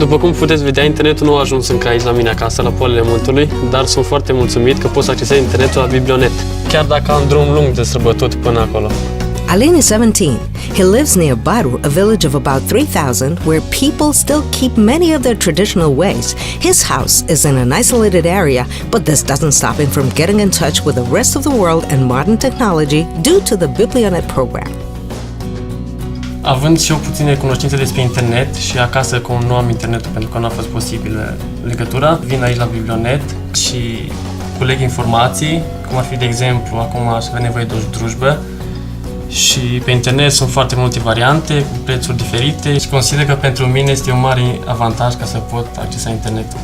După cum puteți vedea, internetul nu a ajuns încă aici la mine acasă, la Polele Muntelui, dar sunt foarte mulțumit că pot să accesez internetul la Biblionet, chiar dacă am drum lung de sărbători până acolo. Alin is 17. He lives near Baru, a village of about 3,000, where people still keep many of their traditional ways. His house is in an isolated area, but this doesn't stop him from getting in touch with the rest of the world and modern technology due to the Biblionet Program. Având și eu puține cunoștințe despre internet și acasă cum nu am internetul pentru că nu a fost posibilă legătura, vin aici la Biblionet și culeg informații, cum ar fi, de exemplu, acum aș avea nevoie de o drujbă și pe internet sunt foarte multe variante cu prețuri diferite și consider că pentru mine este un mare avantaj ca să pot accesa internetul.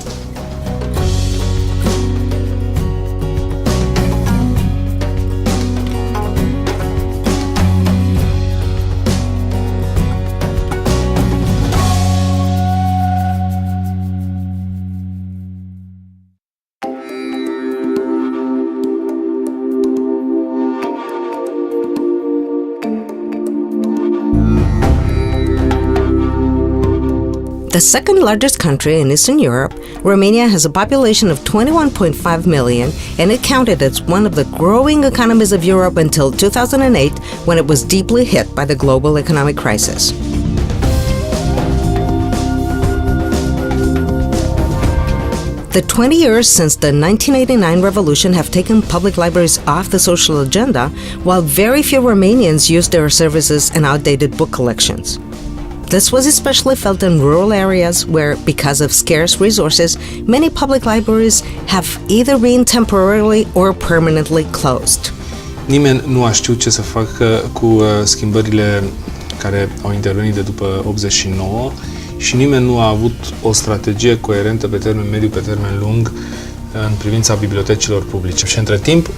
The second largest country in Eastern Europe, Romania has a population of 21.5 million, and it counted as one of the growing economies of Europe until 2008, when it was deeply hit by the global economic crisis. The 20 years since the 1989 revolution have taken public libraries off the social agenda, while very few Romanians use their services and outdated book collections. This was especially felt in rural areas where, because of scarce resources, many public libraries have either been temporarily or permanently closed. Nimeni nu a știut ce să facă cu schimbările care au intervenit de după 89 și nimeni nu a avut o strategie coerentă pe termen mediu, pe termen lung în privința bibliotecilor publice. Și între timp,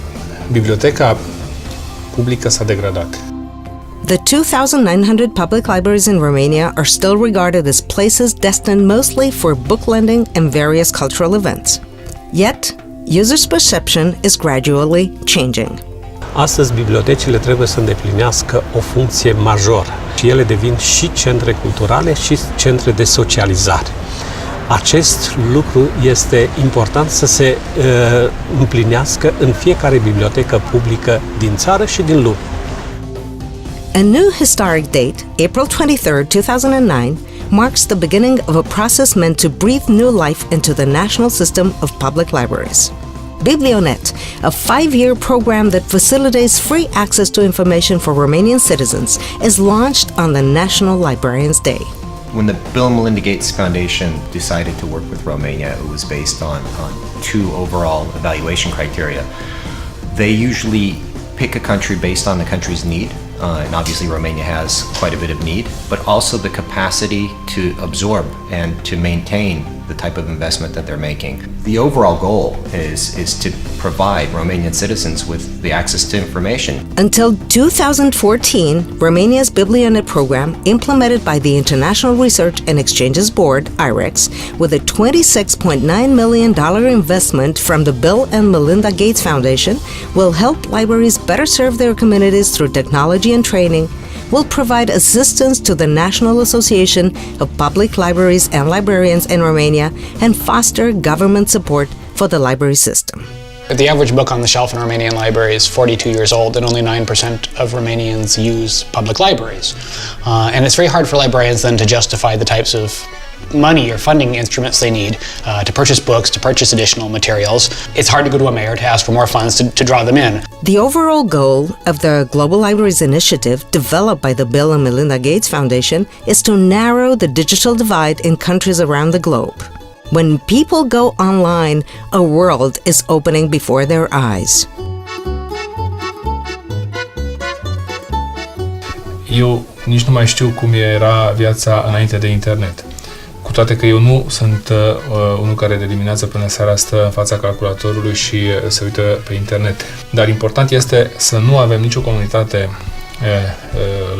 biblioteca publică s-a degradat. The 2,900 public libraries in Romania are still regarded as places destined mostly for book lending and various cultural events. Yet, users' perception is gradually changing. Astăzi, bibliotecile trebuie să îndeplinească o funcție majoră și ele devin și centre culturale și centre de socializare. Acest lucru este important să se împlinească în fiecare bibliotecă publică din țară și din lume. A new historic date, April 23, 2009, marks the beginning of a process meant to breathe new life into the national system of public libraries. Biblionet, a 5-year program that facilitates free access to information for Romanian citizens, is launched on the National Librarians' Day. When the Bill and Melinda Gates Foundation decided to work with Romania, it was based on two overall evaluation criteria. They usually pick a country based on the country's need, and obviously Romania has quite a bit of need, but also the capacity to absorb and to maintain the type of investment that they're making. The overall goal is to provide Romanian citizens with the access to information. Until 2014, Romania's Biblionet program, implemented by the International Research and Exchanges Board, IREX, with a $26.9 million investment from the Bill and Melinda Gates Foundation, will help libraries better serve their communities through technology and training, will provide assistance to the National Association of Public Libraries and Librarians in Romania, and foster government support for the library system. The average book on the shelf in a Romanian library is 42 years old, and only 9% of Romanians use public libraries. And it's very hard for librarians then to justify the types of money or funding instruments they need to purchase books, to purchase additional materials. It's hard to go to a mayor to ask for more funds to draw them in. The overall goal of the Global Libraries Initiative, developed by the Bill and Melinda Gates Foundation, is to narrow the digital divide in countries around the globe. When people go online, a world is opening before their eyes. Eu nici nu mai știu cum era viața înainte de internet. Cu toate că eu nu sunt unul care de dimineață până seara stă în fața calculatorului și se uită pe internet. Dar important este să nu avem nicio comunitate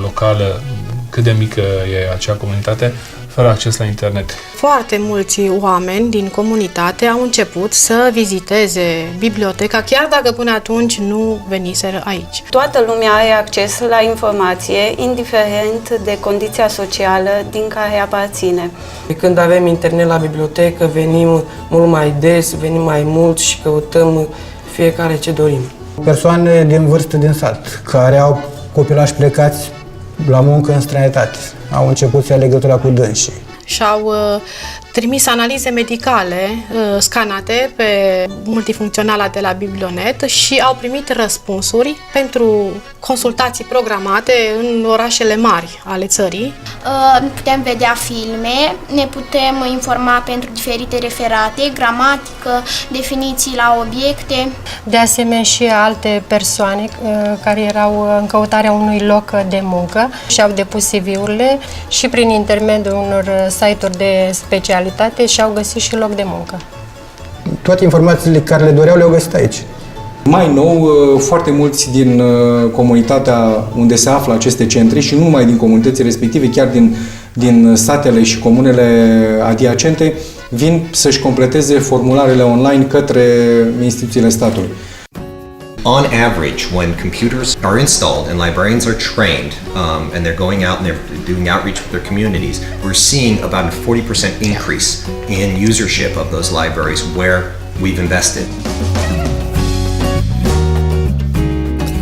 locală, cât de mică e acea comunitate, fără acces la internet. Foarte mulți oameni din comunitate au început să viziteze biblioteca, chiar dacă până atunci nu veniseră aici. Toată lumea are acces la informație, indiferent de condiția socială din care aparține. Când avem internet la bibliotecă, venim mult mai des, venim mai mult și căutăm fiecare ce dorim. Persoane din vârstă din sat, care au copilași plecați la muncă în străinătate, au început să ia legătura cu dânsii. Și-au trimis analize medicale scanate pe multifuncționala de la Biblionet și au primit răspunsuri pentru consultații programate în orașele mari ale țării. Putem vedea filme, ne putem informa pentru diferite referate, gramatică, definiții la obiecte. De asemenea și alte persoane care erau în căutarea unui loc de muncă și-au depus CV-urile și prin intermediul unor site-uri de specialitate și-au găsit și loc de muncă. Toate informațiile care le doreau le-au găsit aici. Mai nou, foarte mulți din comunitatea unde se află aceste centre și nu numai din comunitățile respective, chiar din satele și comunele adiacente, vin să-și completeze formularele online către instituțiile statului. On average, when computers are installed and librarians are trained and they're going out and they're doing outreach with their communities, we're seeing about a 40% increase in usership of those libraries where we've invested.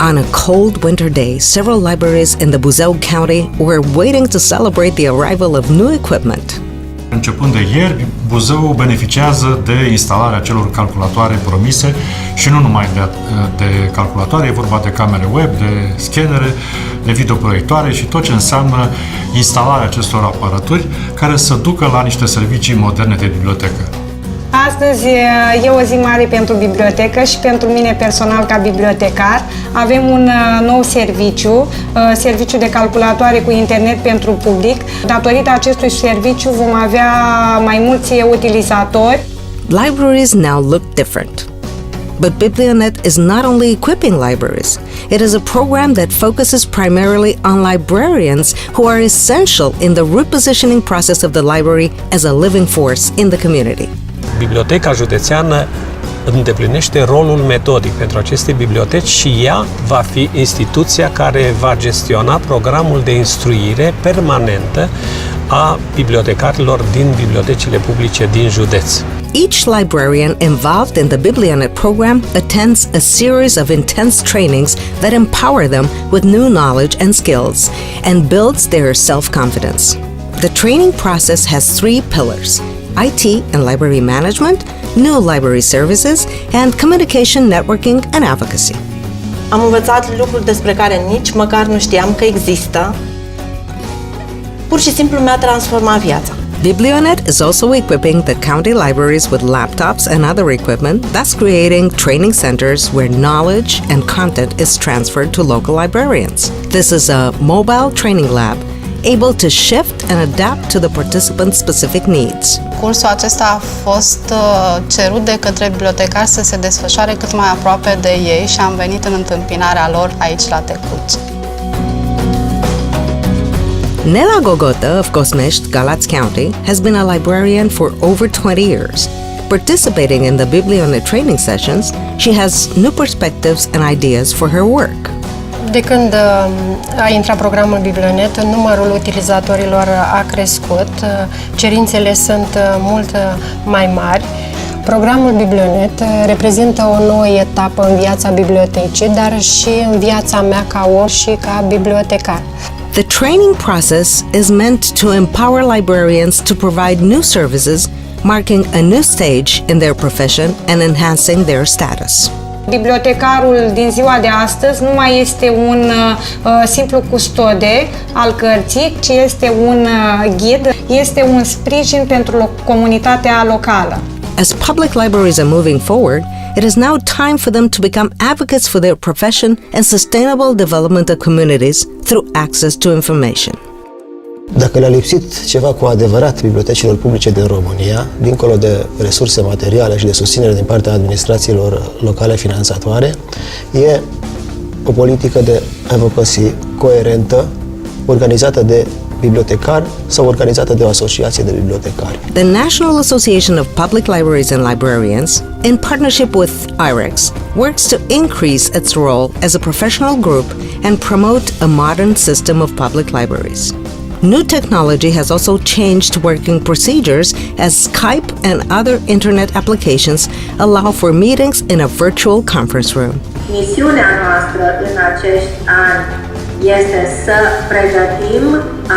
On a cold winter day, several libraries in the Buzău County were waiting to celebrate the arrival of new equipment. Începând de ieri, Buzău beneficiază de instalarea celor calculatoare promise și nu numai de calculatoare, e vorba de camere web, de scanere, de videoproiectoare și tot ce înseamnă instalarea acestor aparaturi care să ducă la niște servicii moderne de bibliotecă. Astăzi e o zi mare pentru bibliotecă și pentru mine personal ca bibliotecar. Avem un nou serviciu de calculatoare cu internet pentru public. Datorită acestui serviciu vom avea mai mulți utilizatori. Libraries now look different. But Biblionet is not only equipping libraries. It is a program that focuses primarily on librarians who are essential in the repositioning process of the library as a living force in the community. Biblioteca județeană îndeplinește rolul metodic pentru aceste biblioteci și ea va fi instituția care va gestiona programul de instruire permanentă a bibliotecarilor din bibliotecile publice din județ. Each librarian involved in the Biblionet program attends a series of intense trainings that empower them with new knowledge and skills and builds their self-confidence. The training process has 3 pillars: IT and library management, new library services, and communication, networking, and advocacy. Am învățat lucruri despre care nici măcar nu știam că există. Pur și simplu mi-a transformat viața. Biblionet is also equipping the county libraries with laptops and other equipment, thus creating training centers where knowledge and content is transferred to local librarians. This is a mobile training lab able to shift and adapt to the participants' specific needs. Cursul acesta a fost cerut de către bibliotecari să se desfășoare cât mai aproape de ei și am venit în întâmpinarea lor aici la Tecuci. Nela Gogota of Cosmești, Galați County, has been a librarian for over 20 years. Participating in the Biblionet training sessions, she has new perspectives and ideas for her work. De când a intrat programul Biblionet, numărul utilizatorilor a crescut, cerințele sunt mult mai mari. Programul Biblionet reprezintă o nouă etapă în viața bibliotecii, dar și în viața mea ca om și ca bibliotecar. The training process is meant to empower librarians to provide new services, marking a new stage in their profession and enhancing their status. Bibliotecarul din ziua de astăzi nu mai este un simplu custode al cărții, ci este un ghid, este un sprijin pentru comunitatea locală. As public libraries are moving forward, it is now time for them to become advocates for their profession and sustainable development of communities through access to information. Dacă le-a lipsit ceva cu adevărat bibliotecilor publice din România, dincolo de resurse materiale și de susținere din partea administrațiilor locale finanțatoare, e o politică de advocacy coerentă, organizată de bibliotecar sau organizată de o asociație de bibliotecari. The National Association of Public Libraries and Librarians, in partnership with IREX, works to increase its role as a professional group and promote a modern system of public libraries. New technology has also changed working procedures as Skype and other internet applications allow for meetings in a virtual conference room. Misiunea noastră în acești ani este să pregătim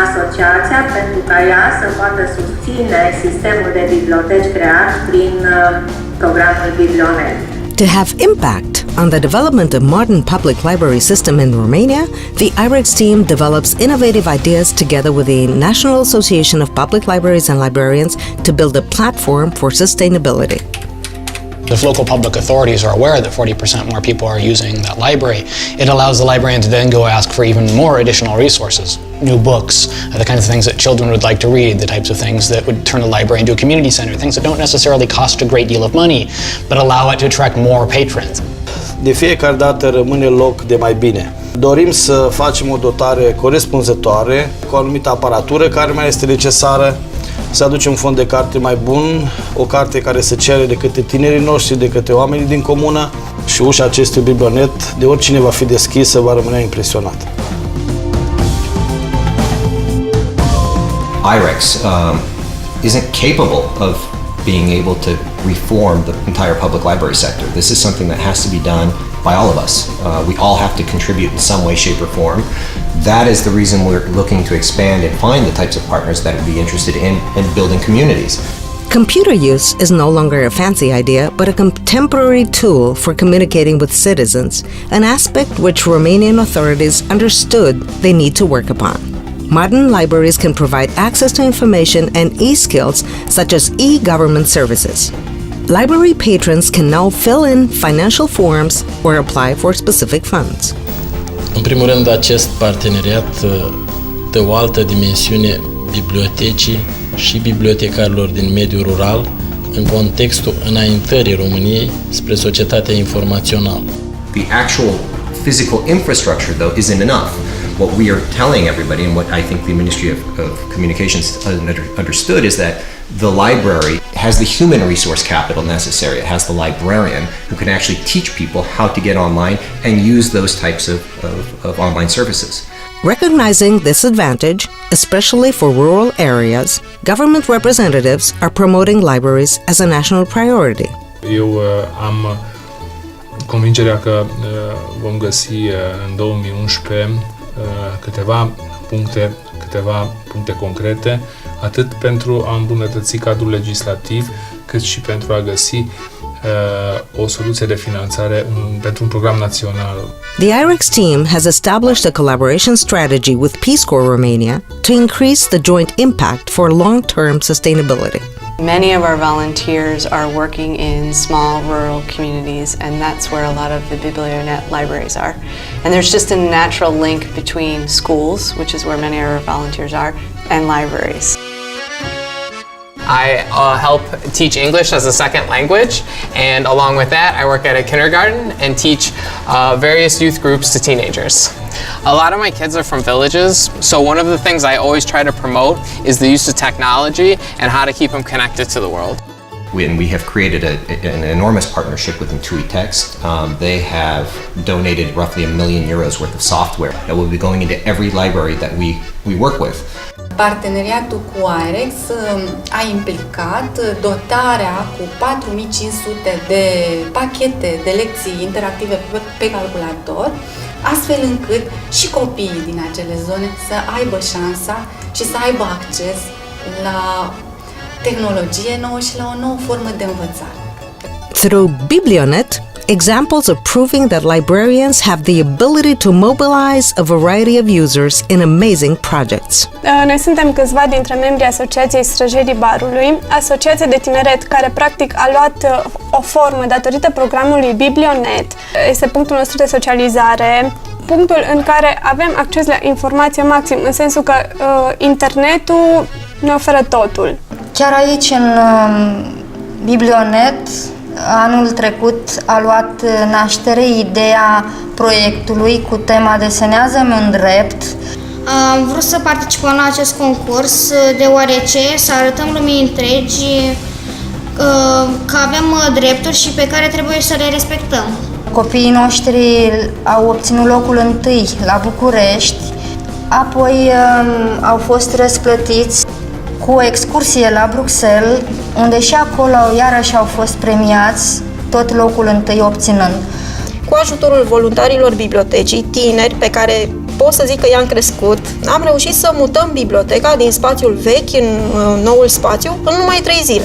asociația pentru ca ea să poată susține sistemul de biblioteci creat prin programul Biblionet. To have impact on the development of modern public library system in Romania, the IREX team develops innovative ideas together with the National Association of Public Libraries and Librarians to build a platform for sustainability. If local public authorities are aware that 40% more people are using that library, it allows the librarian to then go ask for even more additional resources, new books, the kinds of things that children would like to read, the types of things that would turn a library into a community center, things that don't necessarily cost a great deal of money, but allow it to attract more patrons. De fiecare dată rămâne loc de mai bine. Dorim să facem o dotare corespunzătoare cu o anumită aparatură care mai este necesară, să aducem un fond de carte mai bun, o carte care se cere de către tinerii noștri, de către oamenii din comună și ușa acestui biblionet, de oricine va fi deschisă, va rămâne impresionat. IREX isn't capable of being able to reform the entire public library sector. This is something that has to be done by all of us. We all have to contribute in some way, shape, or form. That is the reason we're looking to expand and find the types of partners that would be interested in building communities. Computer use is no longer a fancy idea, but a contemporary tool for communicating with citizens, an aspect which Romanian authorities understood they need to work upon. Modern libraries can provide access to information and e-skills such as e-government services. Library patrons can now fill in financial forms or apply for specific funds. În primul rând, acest parteneriat dă o altă dimensiune bibliotecii și bibliotecarilor din mediul rural în contextul înaintării României spre societatea informațională. The actual physical infrastructure, though, isn't enough. What we are telling everybody, and what I think the Ministry of Communications understood, is that the library has the human resource capital necessary. It has the librarian who can actually teach people how to get online and use those types of online services. Recognizing this advantage, especially for rural areas, government representatives are promoting libraries as a national priority. Eu am convingerea că vom găsi în 2011 câteva puncte concrete, atât pentru a îmbunătăți cadrul legislativ, cât și pentru a găsi o soluție de finanțare pentru un program național. The IREX team has established a collaboration strategy with Peace Corps Romania to increase the joint impact for long-term sustainability. Many of our volunteers are working in small rural communities, and that's where a lot of the Biblionet libraries are. And there's just a natural link between schools, which is where many of our volunteers are, and libraries. I help teach English as a second language, and along with that, I work at a kindergarten and teach various youth groups to teenagers. A lot of my kids are from villages, so one of the things I always try to promote is the use of technology and how to keep them connected to the world. We have created an enormous partnership with Intui Text. They have donated roughly €1 million worth of software that will be going into every library that we work with. Parteneriatul cu IREX a implicat dotarea cu 4500 de pachete de lecții interactive pe calculator, astfel încât și copiii din acele zone să aibă șansa și să aibă acces la tehnologie nouă și la o nouă formă de învățare. Through Biblionet, examples are proving that librarians have the ability to mobilize a variety of users in amazing projects. Noi suntem câțiva dintre membrii Asociației Străjerii Barului, asociație de tineret care practic a luat o formă datorită programului Biblionet. Este punctul nostru de socializare, punctul în care avem acces la informație maxim, în sensul că internetul ne oferă totul. Chiar aici, în Biblionet, anul trecut a luat naștere ideea proiectului cu tema Desenează-mi un drept. Am vrut să participăm la acest concurs deoarece să arătăm lumii întregi că avem drepturi și pe care trebuie să le respectăm. Copiii noștri au obținut locul întâi la București, apoi au fost răsplătiți cu o excursie la Bruxelles, unde și acolo iarăși au fost premiați, tot locul întâi obținând. Cu ajutorul voluntarilor bibliotecii, tineri pe care pot să zic că i-am crescut, am reușit să mutăm biblioteca din spațiul vechi în noul spațiu în numai 3 zile.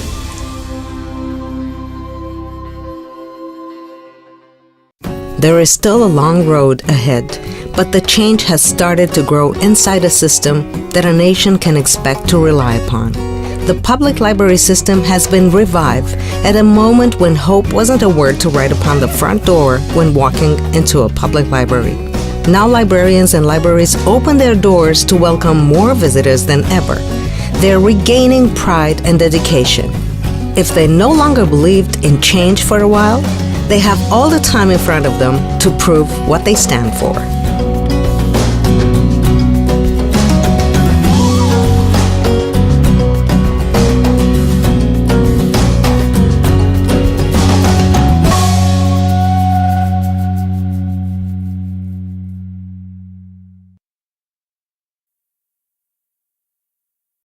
There is still a long road ahead, but the change has started to grow inside a system that a nation can expect to rely upon. The public library system has been revived at a moment when hope wasn't a word to write upon the front door when walking into a public library. Now librarians and libraries open their doors to welcome more visitors than ever. They're regaining pride and dedication. If they no longer believed in change for a while, they have all the time in front of them to prove what they stand for.